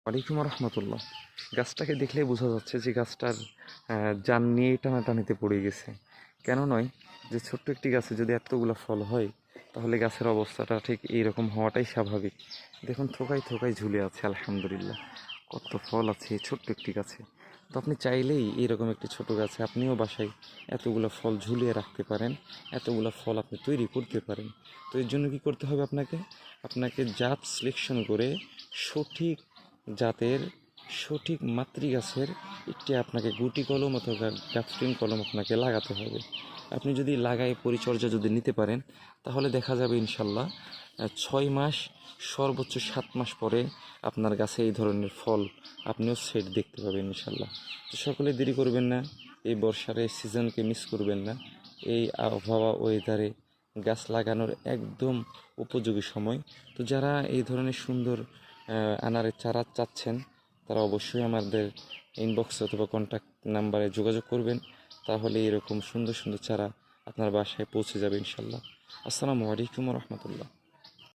ওয়ালাইকুম রহমতুল্লাহ। গাছটাকে দেখলেই বোঝা যাচ্ছে যে গাছটার জান নিয়ে টানাটানিতে পড়ে গেছে। কেন নয়, যে ছোট্ট একটি গাছে যদি এতগুলো ফল হয় তাহলে গাছের অবস্থাটা ঠিক এইরকম হওয়াটাই স্বাভাবিক। দেখুন থোকায় থোকায় ঝুলে আছে, আলহামদুলিল্লাহ কত ফল আছে এই ছোট্ট একটি গাছে। তো আপনি চাইলেই এইরকম একটি ছোট গাছে আপনিও বাসায় এতগুলো ফল ঝুলিয়ে রাখতে পারেন, এতগুলো ফল আপনি তৈরি করতে পারেন। তো এর জন্য কী করতে হবে আপনাকে? আপনাকে জাত সিলেকশন করে সঠিক জাতের সঠিক মাতৃগাছের একটি আপনাকে গুটি কলম অথবা গাছরিং কলম আপনাকে লাগাতে হবে। আপনি যদি লাগায় পরিচর্যা যদি নিতে পারেন তাহলে দেখা যাবে ইনশাল্লাহ 6 মাস সর্বোচ্চ 7 মাস পরে আপনার গাছে এই ধরনের ফল আপনিও সেট দেখতে পাবেন ইনশাল্লাহ। তো সকলে দেরি করবেন না, এই বর্ষার এই সিজনকে মিস করবেন না। এই আবহাওয়া ওয়েদারে গাছ লাগানোর একদম উপযোগী সময়। তো যারা এই ধরনের সুন্দর আনারের চারা চাচ্ছেন তারা অবশ্যই আমাদের ইনবক্স অথবা কন্ট্যাক্ট নাম্বারে যোগাযোগ করবেন, তাহলে এরকম সুন্দর সুন্দর চারা আপনার বাসায় পৌঁছে যাবে ইনশাল্লাহ। আসসালামু আলাইকুম রহমতুল্লাহ।